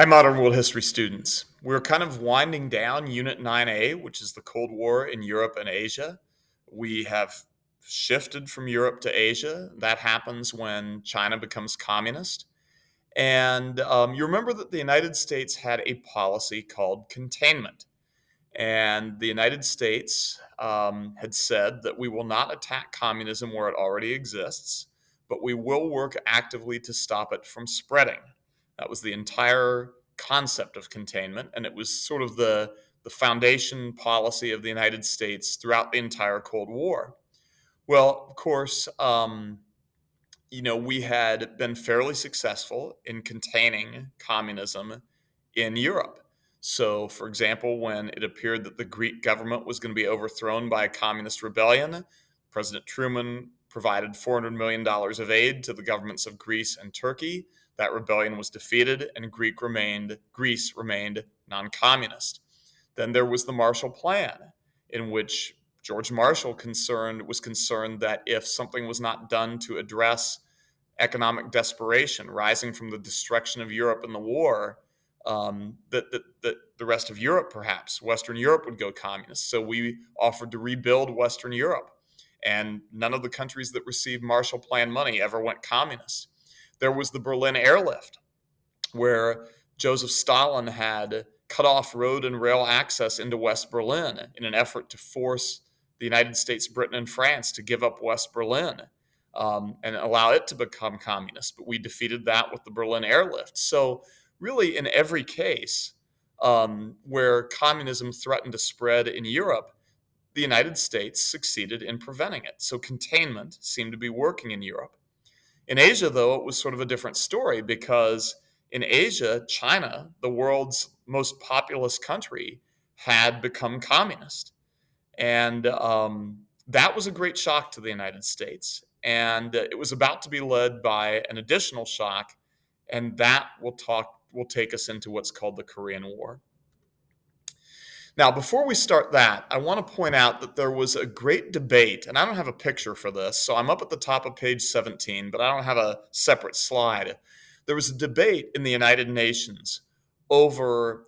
Hi, Modern World History students. We're kind of winding down Unit 9A, which is the Cold War in Europe and Asia. We have shifted from Europe to Asia. That happens when China becomes communist. And you remember that the United States had a policy called containment. And the United States had said that we will not attack communism where it already exists, but we will work actively to stop it from spreading. That was the entire concept of containment, and it was sort of the foundation policy of the United States throughout the entire Cold War. Well, of course, we had been fairly successful in containing communism in Europe. So, for example, when it appeared that the Greek government was going to be overthrown by a communist rebellion, President Truman provided $400 million of aid to the governments of Greece and Turkey. That rebellion was defeated, and Greece remained non-communist. Then there was the Marshall Plan, in which George Marshall was concerned that if something was not done to address economic desperation rising from the destruction of Europe in the war, that the rest of Europe, perhaps Western Europe, would go communist. So we offered to rebuild Western Europe, and none of the countries that received Marshall Plan money ever went communist. There was the Berlin airlift, where Joseph Stalin had cut off road and rail access into West Berlin in an effort to force the United States, Britain, and France to give up West Berlin and allow it to become communist. But we defeated that with the Berlin airlift. So really, in every case where communism threatened to spread in Europe, the United States succeeded in preventing it. So containment seemed to be working in Europe. In Asia, though, it was sort of a different story because in Asia, China, the world's most populous country, had become communist. And that was a great shock to the United States. And it was about to be led by an additional shock, and that will take us into what's called the Korean War. Now, before we start that, I want to point out that there was a great debate, and I don't have a picture for this, so I'm up at the top of page 17, but I don't have a separate slide. There was a debate in the United Nations over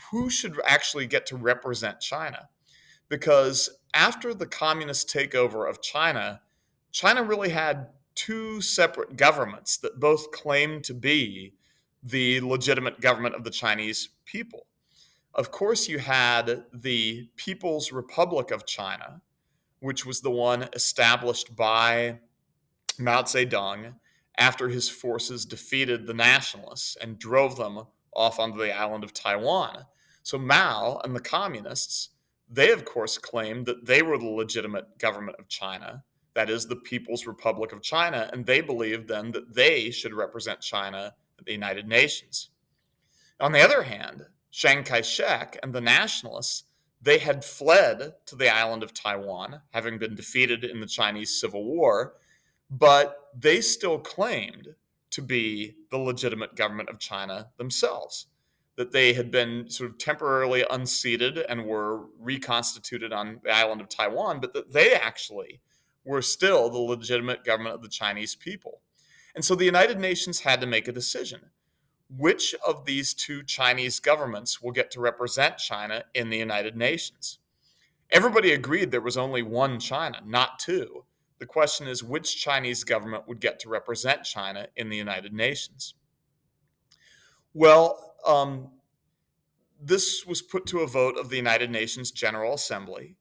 who should actually get to represent China. Because after the communist takeover of China, China really had two separate governments that both claimed to be the legitimate government of the Chinese people. Of course, you had the People's Republic of China, which was the one established by Mao Zedong after his forces defeated the nationalists and drove them off onto the island of Taiwan. So Mao and the communists, they of course claimed that they were the legitimate government of China, that is the People's Republic of China, and they believed then that they should represent China at the United Nations. On the other hand, Chiang Kai-shek and the nationalists, they had fled to the island of Taiwan, having been defeated in the Chinese Civil War, but they still claimed to be the legitimate government of China themselves, that they had been sort of temporarily unseated and were reconstituted on the island of Taiwan, but that they actually were still the legitimate government of the Chinese people. And so the United Nations had to make a decision. Which of these two Chinese governments will get to represent China in the United Nations? Everybody agreed there was only one China, not two. The question is, which Chinese government would get to represent China in the United Nations? Well, this was put to a vote of the United Nations General Assembly,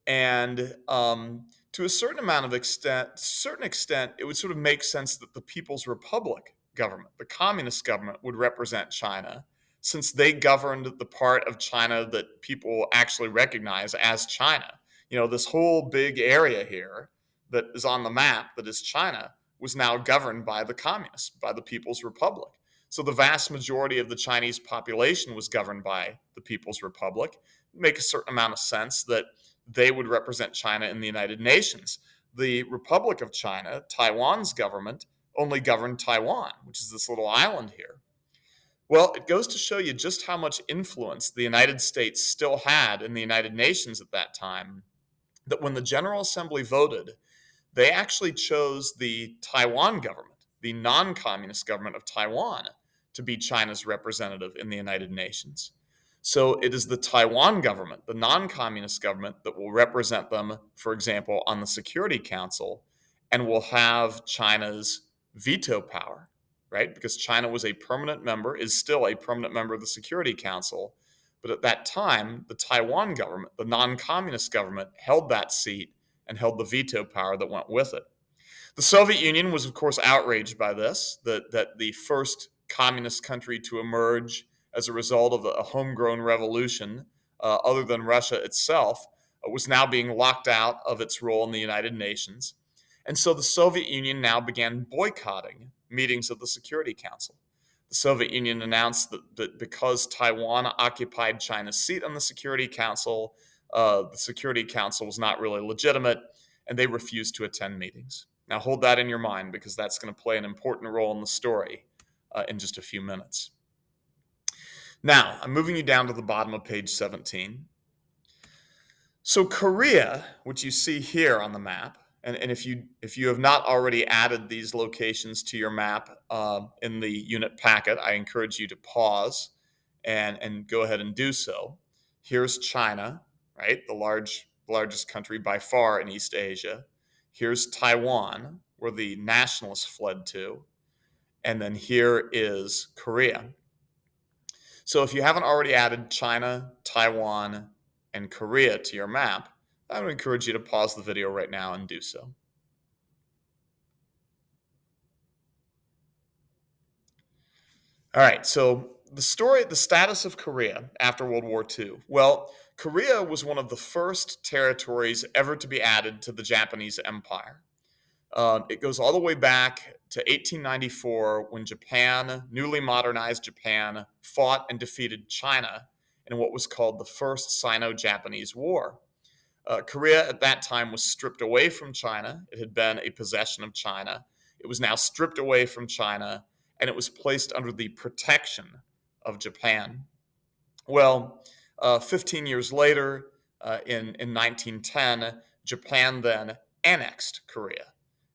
and to a certain extent, it would sort of make sense that the People's Republic government, the communist government, would represent China, since they governed the part of China that people actually recognize as China. This whole big area here that is on the map that is China was now governed by the communists, by the People's Republic. So the vast majority of the Chinese population was governed by the People's Republic. It makes a certain amount of sense that they would represent China in the United Nations. The Republic of China, Taiwan's government, only governed Taiwan, which is this little island here. Well, it goes to show you just how much influence the United States still had in the United Nations at that time, that when the General Assembly voted, they actually chose the Taiwan government, the non-communist government of Taiwan, to be China's representative in the United Nations. So it is the Taiwan government, the non-communist government, that will represent them, for example, on the Security Council, and will have China's veto power, right? Because China was a permanent member, is still a permanent member of the Security Council. But at that time, the Taiwan government, the non-communist government, held that seat and held the veto power that went with it. The Soviet Union was, of course, outraged by this, that the first communist country to emerge as a result of a homegrown revolution, other than Russia itself, was now being locked out of its role in the United Nations. And so the Soviet Union now began boycotting meetings of the Security Council. The Soviet Union announced that because Taiwan occupied China's seat on the Security Council was not really legitimate, and they refused to attend meetings. Now hold that in your mind, because that's going to play an important role in the story in just a few minutes. Now, I'm moving you down to the bottom of page 17. So Korea, which you see here on the map, and if you have not already added these locations to your map in the unit packet, I encourage you to pause and go ahead and do so. Here's China, right? The largest country by far in East Asia. Here's Taiwan, where the nationalists fled to. And then here is Korea. So if you haven't already added China, Taiwan, and Korea to your map, I would encourage you to pause the video right now and do so. All right, so the status of Korea after World War II. Well, Korea was one of the first territories ever to be added to the Japanese Empire. It goes all the way back to 1894, when newly modernized Japan, fought and defeated China in what was called the First Sino-Japanese War. Korea at that time was stripped away from China. It had been a possession of China. It was now stripped away from China, and it was placed under the protection of Japan. Well, 15 years later, in 1910, Japan then annexed Korea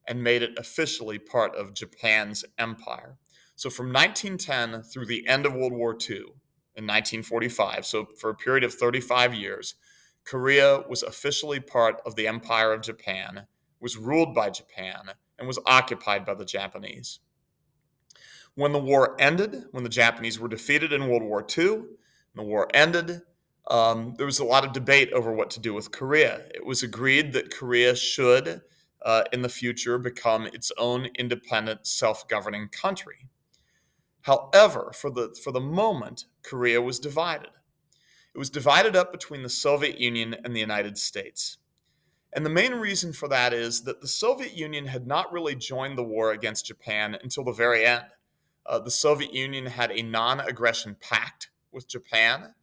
and made it officially part of Japan's empire. So from 1910 through the end of World War II in 1945, so for a period of 35 years, Korea was officially part of the Empire of Japan, was ruled by Japan, and was occupied by the Japanese. When the war ended, when the Japanese were defeated in World War II, and the war ended, there was a lot of debate over what to do with Korea. It was agreed that Korea should, in the future, become its own independent, self-governing country. However, for the moment, Korea was divided. It was divided up between the Soviet Union and the United States. And the main reason for that is that the Soviet Union had not really joined the war against Japan until the very end. The Soviet Union had a non-aggression pact with Japan,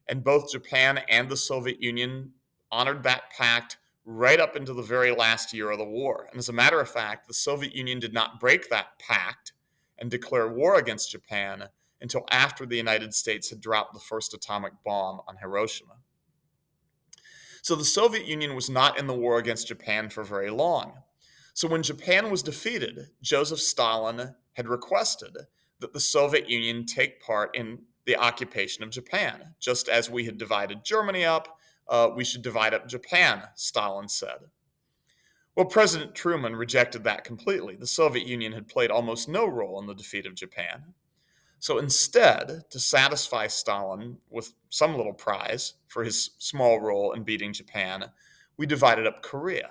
and both Japan and the Soviet Union honored that pact right up into the very last year of the war. And as a matter of fact, the Soviet Union did not break that pact and declare war against Japan until after the United States had dropped the first atomic bomb on Hiroshima. So the Soviet Union was not in the war against Japan for very long. So when Japan was defeated, Joseph Stalin had requested that the Soviet Union take part in the occupation of Japan. Just as we had divided Germany up, we should divide up Japan, Stalin said. Well, President Truman rejected that completely. The Soviet Union had played almost no role in the defeat of Japan. So instead, to satisfy Stalin with some little prize for his small role in beating Japan, we divided up Korea.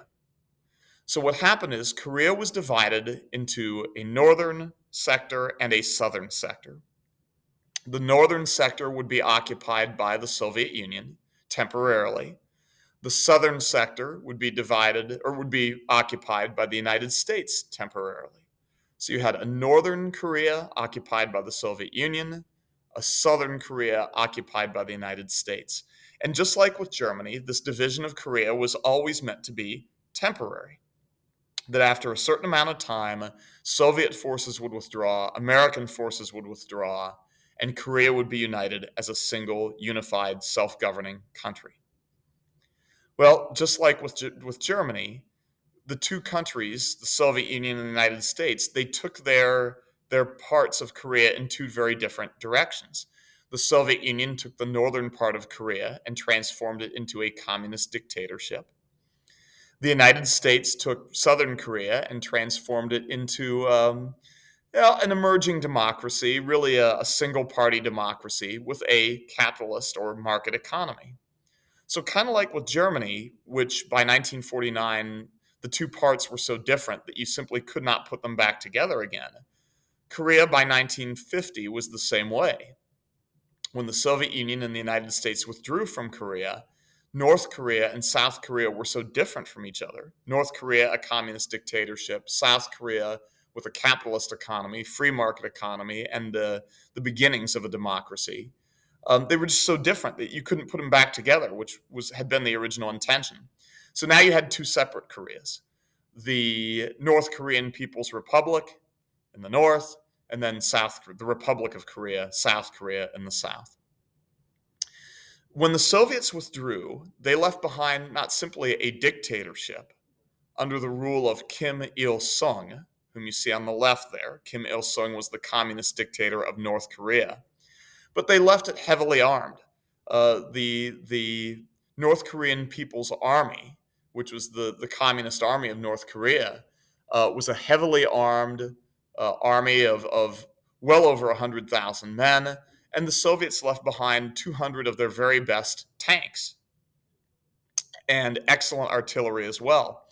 So what happened is Korea was divided into a northern sector and a southern sector. The northern sector would be occupied by the Soviet Union temporarily. The southern sector would be occupied by the United States temporarily. So you had a northern Korea occupied by the Soviet Union, a southern Korea occupied by the United States. And just like with Germany, this division of Korea was always meant to be temporary. That after a certain amount of time, Soviet forces would withdraw, American forces would withdraw, and Korea would be united as a single, unified, self-governing country. Well, just like with Germany, the two countries, the Soviet Union and the United States, they took their their parts of Korea in two very different directions. The Soviet Union took the northern part of Korea and transformed it into a communist dictatorship. The United States took southern Korea and transformed it into an emerging democracy, really a single party democracy with a capitalist or market economy. So, kind of like with Germany, which by 1949, the two parts were so different that you simply could not put them back together again. Korea by 1950 was the same way. When the Soviet Union and the United States withdrew from Korea, North Korea and South Korea were so different from each other. North Korea, a communist dictatorship, South Korea with a capitalist economy, free market economy, and the beginnings of a democracy. They were just so different that you couldn't put them back together, which had been the original intention. So now you had two separate Koreas: the North Korean People's Republic in the north, and then the Republic of Korea, South Korea in the south. When the Soviets withdrew, they left behind not simply a dictatorship under the rule of Kim Il-sung, whom you see on the left there. Kim Il-sung was the communist dictator of North Korea, but they left it heavily armed. The North Korean People's Army, which was the Communist Army of North Korea, was a heavily armed army of well over 100,000 men, and the Soviets left behind 200 of their very best tanks and excellent artillery as well.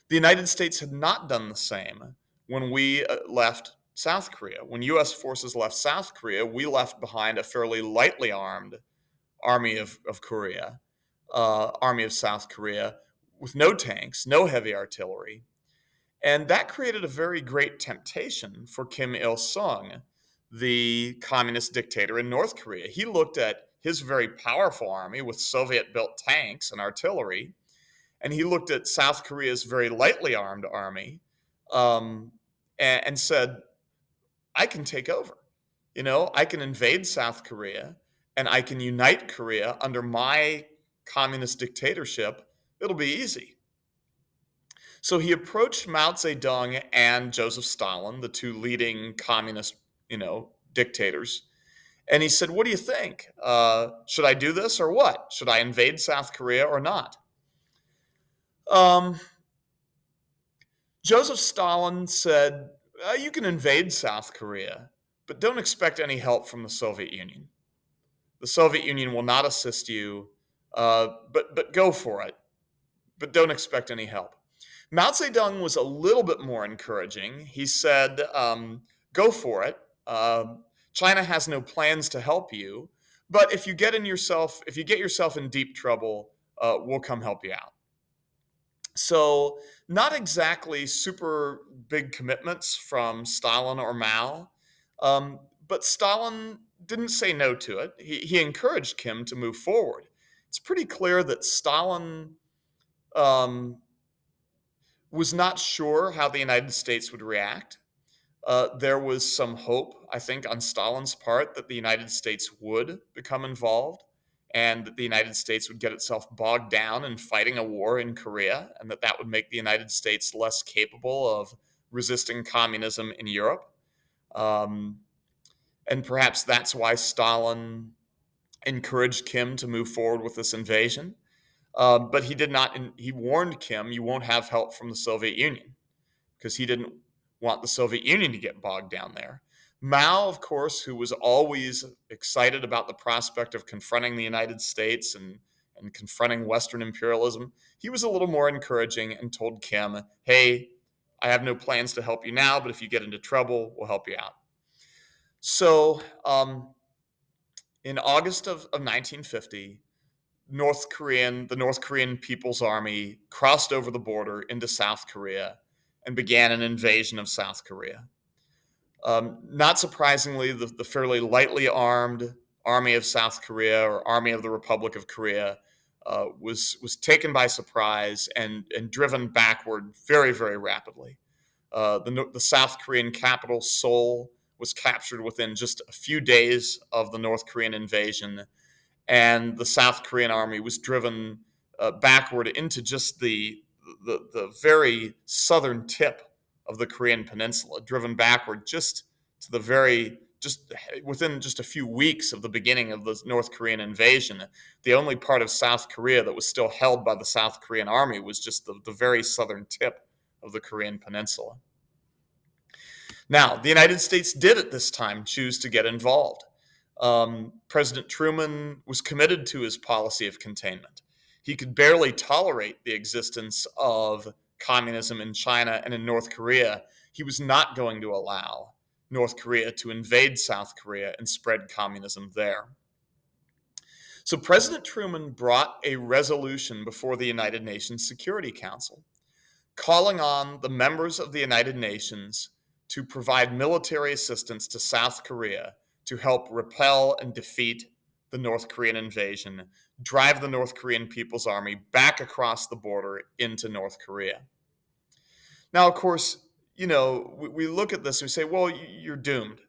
The United States had not done the same when we left South Korea. When U.S. forces left South Korea, we left behind a fairly lightly armed army of Korea, army of South Korea, with no tanks, no heavy artillery. And that created a very great temptation for Kim Il-sung, the communist dictator in North Korea. He looked at his very powerful army with Soviet-built tanks and artillery, and he looked at South Korea's very lightly armed army, and said, I can take over. I can invade South Korea, and I can unite Korea under my communist dictatorship. It'll be easy. So he approached Mao Zedong and Joseph Stalin, the two leading communist, dictators, and he said, "What do you think? Should I do this or what? Should I invade South Korea or not?" Joseph Stalin said, "You can invade South Korea, but don't expect any help from the Soviet Union. The Soviet Union will not assist you, but go for it, but don't expect any help." Mao Zedong was a little bit more encouraging. He said, "Go for it. China has no plans to help you, but if you get yourself in deep trouble, we'll come help you out." So, not exactly super big commitments from Stalin or Mao, but Stalin didn't say no to it. He encouraged Kim to move forward. It's pretty clear that Stalin was not sure how the United States would react. There was some hope, I think, on Stalin's part that the United States would become involved and that the United States would get itself bogged down in fighting a war in Korea, and that would make the United States less capable of resisting communism in Europe. And perhaps that's why Stalin encouraged Kim to move forward with this invasion. But he did not. He warned Kim, "You won't have help from the Soviet Union," because he didn't want the Soviet Union to get bogged down there. Mao, of course, who was always excited about the prospect of confronting the United States and confronting Western imperialism, he was a little more encouraging and told Kim, "Hey, I have no plans to help you now, but if you get into trouble, we'll help you out." So in August of 1950, the North Korean People's Army crossed over the border into South Korea and began an invasion of South Korea. Not surprisingly, the fairly lightly armed Army of South Korea, or Army of the Republic of Korea, was taken by surprise and driven backward very, very rapidly. The South Korean capital, Seoul, was captured within just a few days of the North Korean invasion, and the South Korean army was driven backward into just the very southern tip of the Korean peninsula, driven backward just to the very just within just a few weeks of the beginning of the North Korean invasion, the only part of South Korea that was still held by the South Korean army was just the very southern tip of the Korean peninsula. Now, the United States did at this time choose to get involved. President Truman was committed to his policy of containment. He could barely tolerate the existence of communism in China and in North Korea. He was not going to allow North Korea to invade South Korea and spread communism there. So President Truman brought a resolution before the United Nations Security Council, calling on the members of the United Nations to provide military assistance to South Korea to help repel and defeat the North Korean invasion, drive the North Korean People's Army back across the border into North Korea. Now, of course, we look at this and we say, well, you're doomed.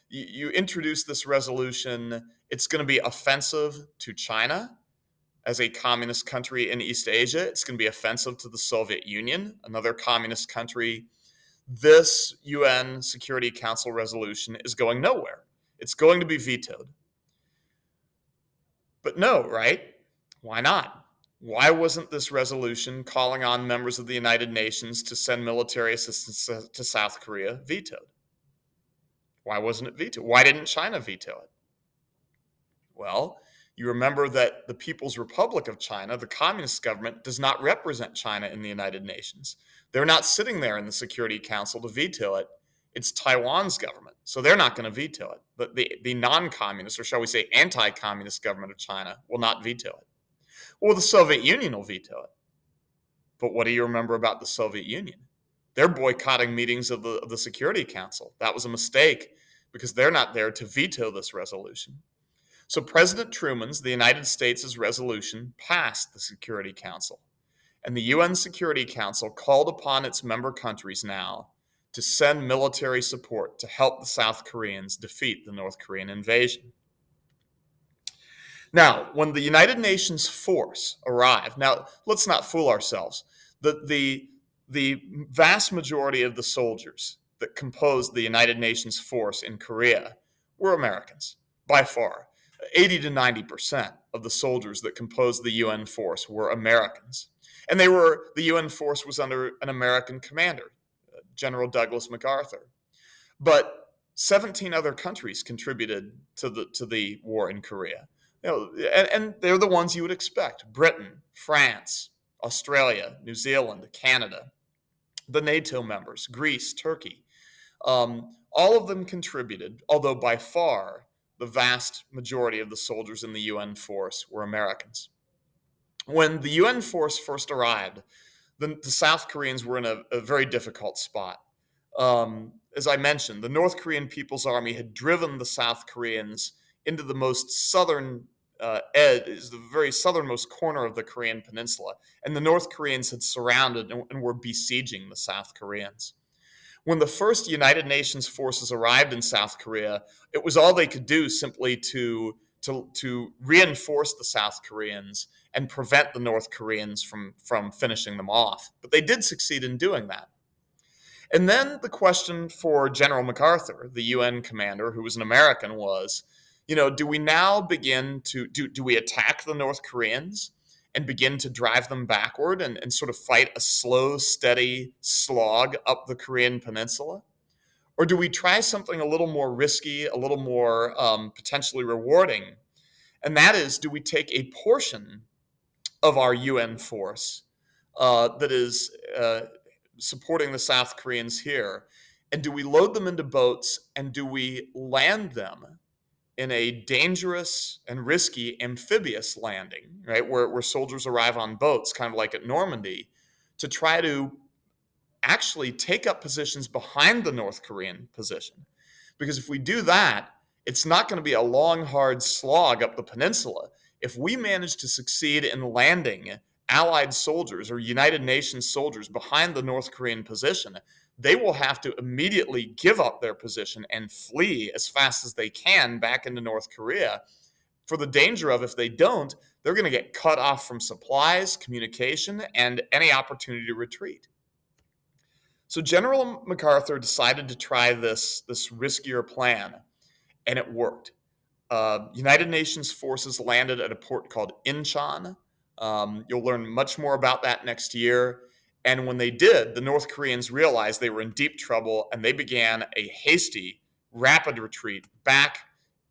You introduce this resolution, it's going to be offensive to China as a communist country in East Asia. It's going to be offensive to the Soviet Union, another communist country. This UN Security Council resolution is going nowhere. It's going to be vetoed. But no, right? Why not? Why wasn't this resolution calling on members of the United Nations to send military assistance to South Korea vetoed? Why wasn't it vetoed? Why didn't China veto it? Well, you remember that the People's Republic of China, the communist government, does not represent China in the United Nations. They're not sitting there in the Security Council to veto it. It's Taiwan's government, so they're not going to veto it. But the non-communist, or shall we say anti-communist government of China will not veto it. Well, the Soviet Union will veto it. But what do you remember about the Soviet Union? They're boycotting meetings of the Security Council. That was a mistake because they're not there to veto this resolution. So President Truman's, the United States' resolution passed the Security Council. And the UN Security Council called upon its member countries now to send military support to help the South Koreans defeat the North Korean invasion. Now, when the United Nations force arrived, now let's not fool ourselves. The vast majority of the soldiers that composed the United Nations force in Korea were Americans, by far. 80 to 90% of the soldiers that composed the UN force were Americans. And the UN force was under an American commander, General Douglas MacArthur. But 17 other countries contributed to the war in Korea. And they're the ones you would expect: Britain, France, Australia, New Zealand, Canada, the NATO members, Greece, Turkey. All of them contributed, although by far the vast majority of the soldiers in the UN force were Americans. When the UN force first arrived, the South Koreans were in a very difficult spot. As I mentioned, the North Korean People's Army had driven the South Koreans into the most southern is the very southernmost corner of the Korean peninsula, and the North Koreans had surrounded and were besieging the South Koreans. When the first United Nations forces arrived in South Korea, it was all they could do simply to reinforce the South Koreans and prevent the North Koreans from finishing them off. But they did succeed in doing that. And then the question for General MacArthur, the UN commander, who was an American, was, do we now begin to, do we attack the North Koreans and begin to drive them backward and sort of fight a slow, steady slog up the Korean peninsula? Or do we try something a little more risky, a little more potentially rewarding? And that is, do we take a portion of our UN force that is supporting the South Koreans here, and do we load them into boats and do we land them in a dangerous and risky amphibious landing, right, where soldiers arrive on boats, kind of like at Normandy, to try to actually take up positions behind the North Korean position? Because if we do that, it's not going to be a long, hard slog up the peninsula. If we manage to succeed in landing Allied soldiers or United Nations soldiers behind the North Korean position, they will have to immediately give up their position and flee as fast as they can back into North Korea. For the danger of, if they don't, they're going to get cut off from supplies, communication, and any opportunity to retreat. So General MacArthur decided to try this riskier plan, and it worked. United Nations forces landed at a port called Incheon. You'll learn much more about that next year. And when they did, the North Koreans realized they were in deep trouble and they began a hasty, rapid retreat back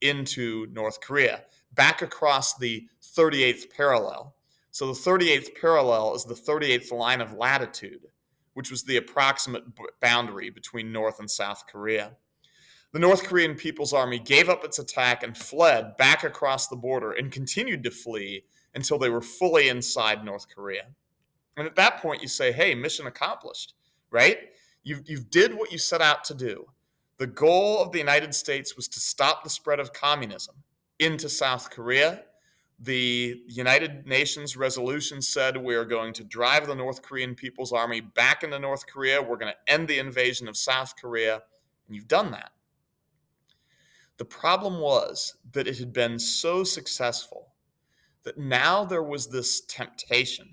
into North Korea, back across the 38th parallel. So the 38th parallel is the 38th line of latitude, which was the approximate boundary between North and South Korea. The North Korean People's Army gave up its attack and fled back across the border and continued to flee until they were fully inside North Korea. And at that point, you say, hey, mission accomplished, right? You've did what you set out to do. The goal of the United States was to stop the spread of communism into South Korea. The United Nations resolution said we are going to drive the North Korean People's Army back into North Korea. We're going to end the invasion of South Korea. And you've done that. The problem was that it had been so successful that now there was this temptation.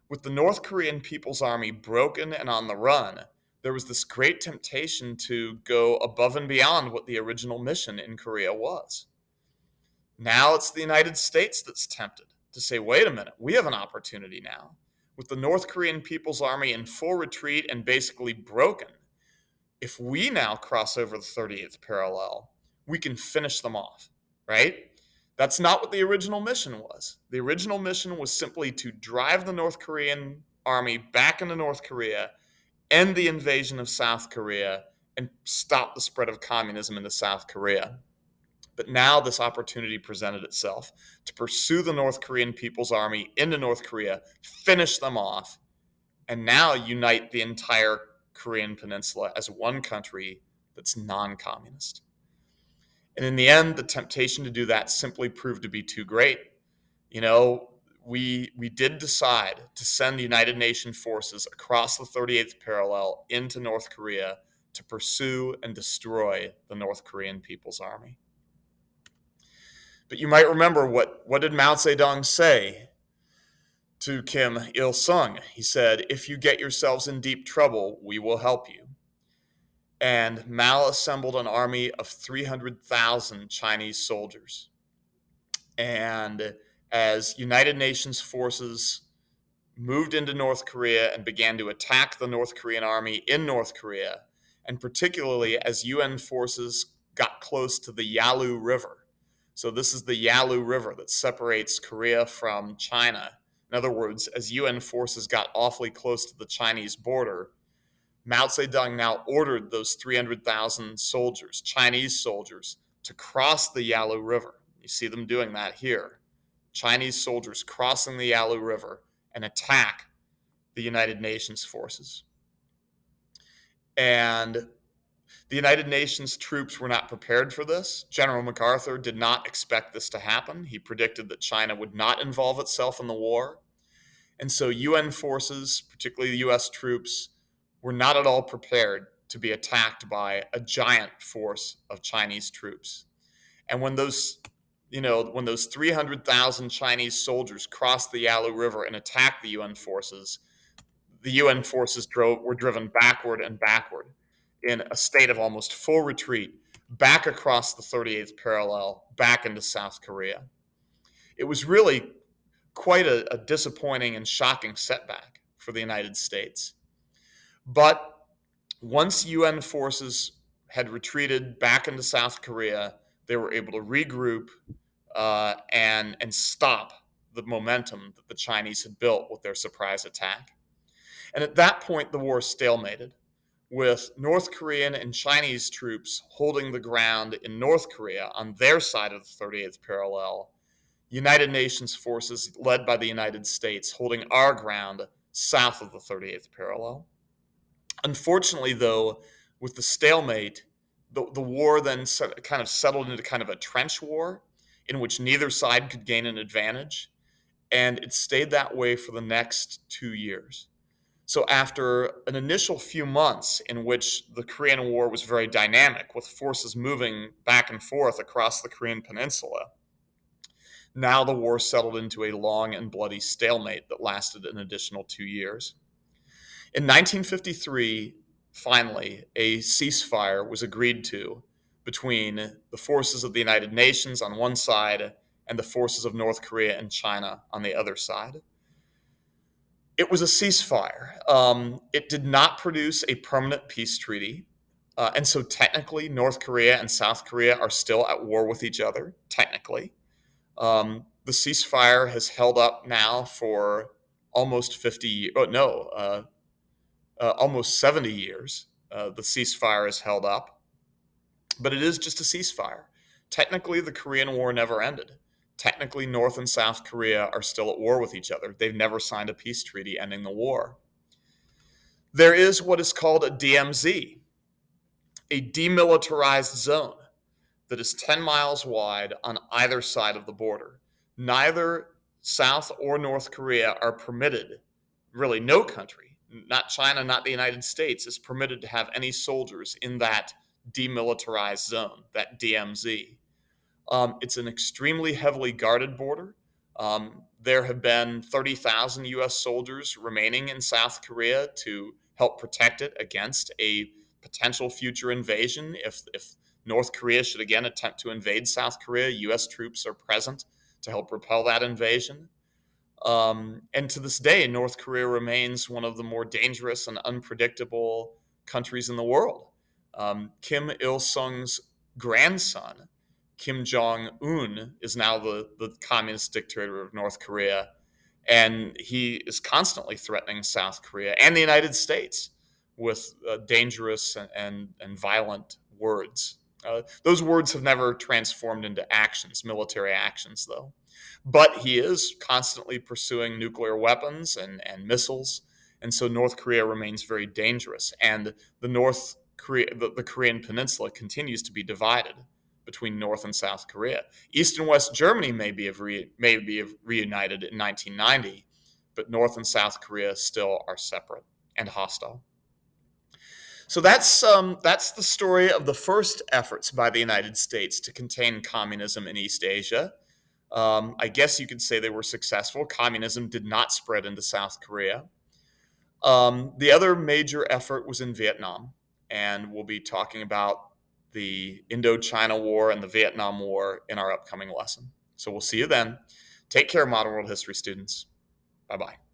With the North Korean People's Army broken and on the run, there was this great temptation to go above and beyond what the original mission in Korea was. Now it's the United States that's tempted to say, wait a minute, we have an opportunity now. With the North Korean People's Army in full retreat and basically broken, if we now cross over the 38th parallel, we can finish them off, right? That's not what the original mission was. The original mission was simply to drive the North Korean army back into North Korea, end the invasion of South Korea, and stop the spread of communism into South Korea. But now this opportunity presented itself to pursue the North Korean People's Army into North Korea, finish them off, and now unite the entire Korean peninsula as one country that's non-communist. And in the end, the temptation to do that simply proved to be too great. You know, we did decide to send the United Nations forces across the 38th parallel into North Korea to pursue and destroy the North Korean People's Army. But you might remember what did Mao Zedong say to Kim Il-sung? He said, if you get yourselves in deep trouble, we will help you. And Mao assembled an army of 300,000 Chinese soldiers. And as United Nations forces moved into North Korea and began to attack the North Korean army in North Korea, and particularly as UN forces got close to the Yalu River. So this is the Yalu River that separates Korea from China. In other words, as UN forces got awfully close to the Chinese border, Mao Zedong now ordered those 300,000 soldiers, Chinese soldiers, to cross the Yalu River. You see them doing that here. Chinese soldiers crossing the Yalu River and attack the United Nations forces. And the United Nations troops were not prepared for this. General MacArthur did not expect this to happen. He predicted that China would not involve itself in the war. And so UN forces, particularly the US troops, were not at all prepared to be attacked by a giant force of Chinese troops. And when those 300,000 Chinese soldiers crossed the Yalu River and attacked the UN forces were driven backward and backward in a state of almost full retreat back across the 38th parallel, back into South Korea. It was really quite a disappointing and shocking setback for the United States. But once UN forces had retreated back into South Korea, they were able to regroup and stop the momentum that the Chinese had built with their surprise attack. And at that point, the war stalemated, with North Korean and Chinese troops holding the ground in North Korea on their side of the 38th parallel, United Nations forces led by the United States holding our ground south of the 38th parallel. Unfortunately, though, with the stalemate, the war then kind of settled into kind of a trench war in which neither side could gain an advantage, and it stayed that way for the next 2 years. So after an initial few months in which the Korean War was very dynamic, with forces moving back and forth across the Korean peninsula, now the war settled into a long and bloody stalemate that lasted an additional 2 years. In 1953, finally, a ceasefire was agreed to between the forces of the United Nations on one side and the forces of North Korea and China on the other side. It was a ceasefire. It did not produce a permanent peace treaty. And so technically, North Korea and South Korea are still at war with each other, technically. The ceasefire has held up now for almost 50 years. Oh, no, almost 70 years. The ceasefire has held up, but it is just a ceasefire. Technically, the Korean War never ended. Technically, North and South Korea are still at war with each other. They've never signed a peace treaty ending the war. There is what is called a DMZ, a demilitarized zone, that is 10 miles wide on either side of the border. Neither South or North Korea are permitted, really, no country, not China, not the United States, is permitted to have any soldiers in that demilitarized zone, that DMZ. It's an extremely heavily guarded border. There have been 30,000 U.S. soldiers remaining in South Korea to help protect it against a potential future invasion. If North Korea should again attempt to invade South Korea, U.S. troops are present to help repel that invasion. And to this day, North Korea remains one of the more dangerous and unpredictable countries in the world. Kim Il sung's grandson, Kim Jong Un, is now the communist dictator of North Korea. And he is constantly threatening South Korea and the United States with dangerous and violent words. Those words have never transformed into actions, military actions, though. But he is constantly pursuing nuclear weapons and missiles, and so North Korea remains very dangerous. And the Korean Peninsula continues to be divided between North and South Korea. East and West Germany may be reunited in 1990, but North and South Korea still are separate and hostile. So that's the story of the first efforts by the United States to contain communism in East Asia. I guess you could say they were successful. Communism did not spread into South Korea. The other major effort was in Vietnam, and we'll be talking about the Indochina War and the Vietnam War in our upcoming lesson. So we'll see you then. Take care, Modern World History students. Bye-bye.